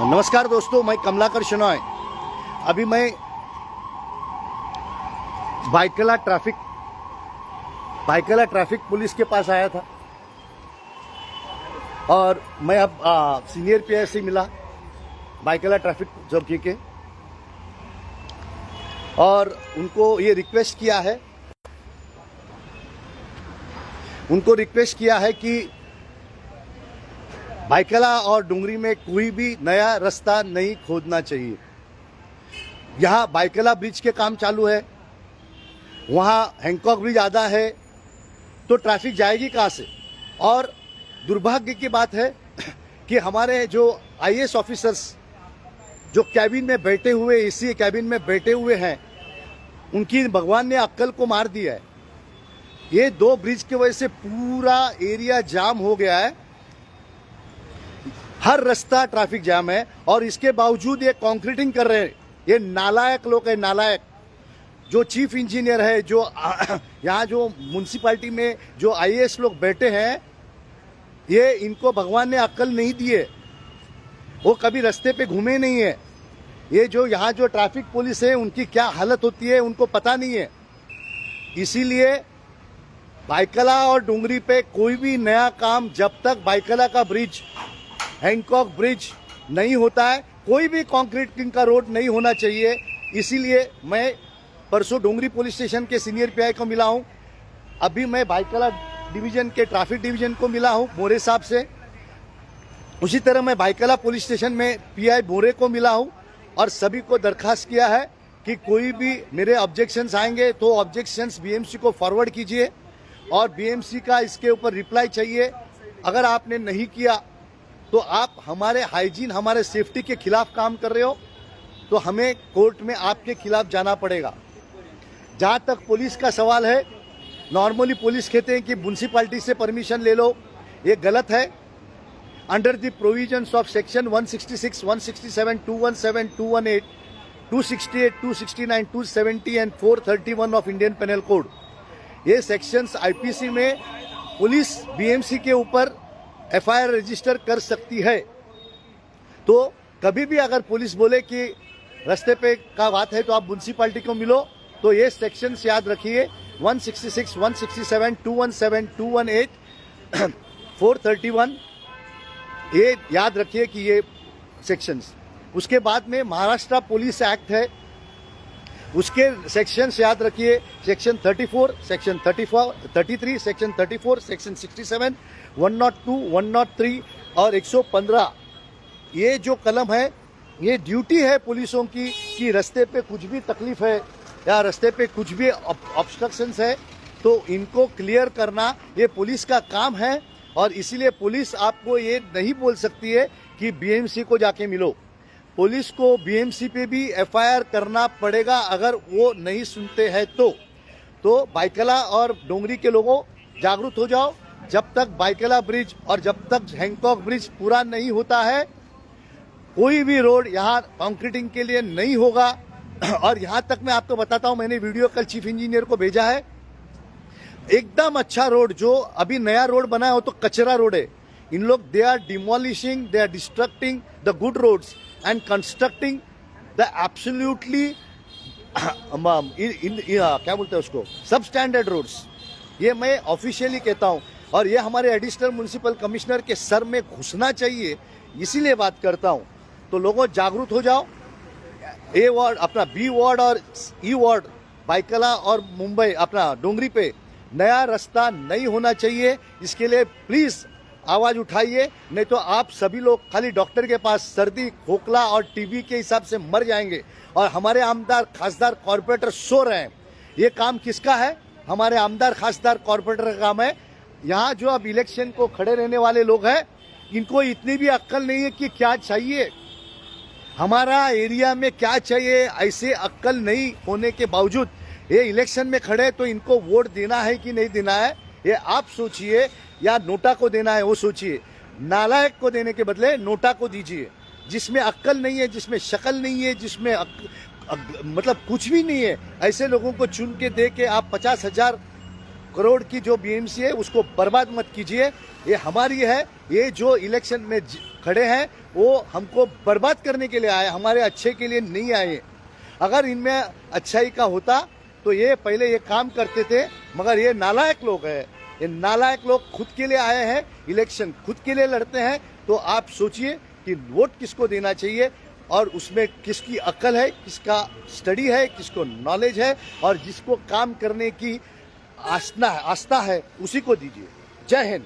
नमस्कार दोस्तों, मैं कमलाकर शनॉय। अभी मैं बाइकला ट्रैफिक पुलिस के पास आया था और मैं अब सीनियर पीआई से मिला बाइकला ट्रैफिक चौकी के, और उनको ये रिक्वेस्ट किया है कि बाइकला और डुंगरी में कोई भी नया रास्ता नहीं खोदना चाहिए। यहाँ बाइकला ब्रिज के काम चालू है, वहाँ हैंकॉक ब्रिज आधा है, तो ट्रैफिक जाएगी कहाँ से। और दुर्भाग्य की बात है कि हमारे जो आईएएस ऑफिसर्स जो कैबिन में बैठे हुए, इसी कैबिन में बैठे हुए हैं, उनकी भगवान ने अक्ल को मार दिया है। ये दो ब्रिज की वजह से पूरा एरिया जाम हो गया है, हर रास्ता ट्रैफिक जाम है, और इसके बावजूद ये कंक्रीटिंग कर रहे हैं। ये नालायक लोग है, नालायक। जो चीफ इंजीनियर है, जो यहाँ जो म्युनिसिपैलिटी में जो आईएएस लोग बैठे हैं, ये इनको भगवान ने अक्ल नहीं दी है, वो कभी रास्ते पे घूमे नहीं है। ये जो यहाँ जो ट्रैफिक पुलिस है, उनकी क्या हालत होती है उनको पता नहीं है। इसीलिए बाइकला और डुंगरी पे कोई भी नया काम, जब तक बाइकला का ब्रिज, हैंकॉक ब्रिज नहीं होता है, कोई भी कंक्रीटिंग का रोड नहीं होना चाहिए। इसीलिए मैं परसों डुंगरी पुलिस स्टेशन के सीनियर पीआई को मिला हूं, अभी मैं बाइकला डिवीजन के ट्रैफिक डिवीजन को मिला हूं मोरे साहब से। उसी तरह मैं बाइकला पुलिस स्टेशन में पीआई मोरे को मिला हूं, और सभी को दरखास्त किया है कि कोई भी मेरे ऑब्जेक्शंस आएंगे तो ऑब्जेक्शंस बीएमसी को फॉरवर्ड कीजिए, और बीएमसी का इसके ऊपर रिप्लाई चाहिए। अगर आपने नहीं किया तो आप हमारे हाइजीन, हमारे सेफ्टी के खिलाफ काम कर रहे हो, तो हमें कोर्ट में आपके खिलाफ जाना पड़ेगा। जहाँ तक पुलिस का सवाल है, नॉर्मली पुलिस कहते हैं कि म्युनिसिपैलिटी से परमिशन ले लो, ये गलत है। Under the provisions of section 166, 167, 217, 218, 268, 269, 270 and 431 of Indian penal code, ये सेक्शंस आईपीसी में पुलिस बीएमसी के ऊपर एफआईआर रजिस्टर कर सकती है। तो कभी भी अगर पुलिस बोले कि रास्ते पे का बात है तो आप म्युनिसिपैलिटी को मिलो, तो ये सेक्शंस याद रखिए, 166, 167, 217, 218, 431, ये याद रखिए कि ये सेक्शंस। उसके बाद में महाराष्ट्र पुलिस एक्ट है, उसके सेक्शंस याद रखिए, सेक्शन 34, सेक्शन 33, सेक्शन 34, सेक्शन 67, 102, 103 और 115। ये जो कलम है, ये ड्यूटी है पुलिसों की कि रास्ते पे कुछ भी तकलीफ है या रास्ते पे कुछ भी ऑब्स्ट्रक्शंस है तो इनको क्लियर करना ये पुलिस का काम है। और इसीलिए पुलिस आपको ये नहीं बोल सकती है कि बीएमसी को जाके मिलो। पुलिस को बीएमसी पे भी एफआईआर करना पड़ेगा अगर वो नहीं सुनते हैं तो बाइकला और डोंगरी के लोगों, जागरूक हो जाओ। जब तक बाइकला ब्रिज और जब तक हैंकॉक ब्रिज पूरा नहीं होता है, कोई भी रोड यहाँ कंक्रीटिंग के लिए नहीं होगा। और यहाँ तक मैं आपको बताता हूँ, मैंने वीडियो कल चीफ इंजीनियर को भेजा है, एकदम अच्छा रोड जो अभी नया रोड बना है वो तो कचरा रोड है। इन लोग they are demolishing, they are destructing the good roads and constructing the absolutely क्या बोलते हैं उसको, सब स्टैंडर्ड रोड्स। ये मैं ऑफिशियली कहता हूँ, और ये हमारे एडिशनल म्युनिसिपल कमिश्नर के सर में घुसना चाहिए, इसीलिए बात करता हूँ। तो लोगों जागरूक हो जाओ। ए वार्ड, अपना बी वार्ड और ई वार्ड, बाइकला और मुंबई अपना डोंगरी पे नया रास्ता नहीं होना चाहिए। इसके लिए प्लीज आवाज उठाइए, नहीं तो आप सभी लोग खाली डॉक्टर के पास सर्दी, खोखला और टीबी के हिसाब से मर जाएंगे, और हमारे आमदार खासदार कॉर्पोरेटर सो रहे हैं। ये काम किसका है? हमारे आमदार खासदार कॉर्पोरेटर का काम है। यहाँ जो अब इलेक्शन को खड़े रहने वाले लोग हैं, इनको इतनी भी अक्ल नहीं है कि क्या चाहिए, हमारा एरिया में क्या चाहिए, ऐसे अक्ल नहीं होने के बावजूद ये इलेक्शन में खड़े, तो इनको वोट देना है कि नहीं देना है ये आप सोचिए, या नोटा को देना है वो सोचिए। नालायक को देने के बदले नोटा को दीजिए, जिसमें अक्ल नहीं है, जिसमें शक्ल नहीं है, जिसमें मतलब कुछ भी नहीं है। ऐसे लोगों को चुन के दे के आप 50,000 करोड़ की जो बीएमसी है उसको बर्बाद मत कीजिए। ये हमारी है, ये जो इलेक्शन में खड़े हैं वो हमको बर्बाद करने के लिए आए, हमारे अच्छे के लिए नहीं आए। अगर इनमें अच्छाई का होता तो ये पहले ये काम करते थे, मगर ये नालायक लोग हैं। ये नालायक लोग खुद के लिए आए हैं, इलेक्शन खुद के लिए लड़ते हैं। तो आप सोचिए कि वोट किसको देना चाहिए और उसमें किसकी अक्ल है, किसका स्टडी है, किसको नॉलेज है और जिसको काम करने की आस्था है उसी को दीजिए। जय हिंद।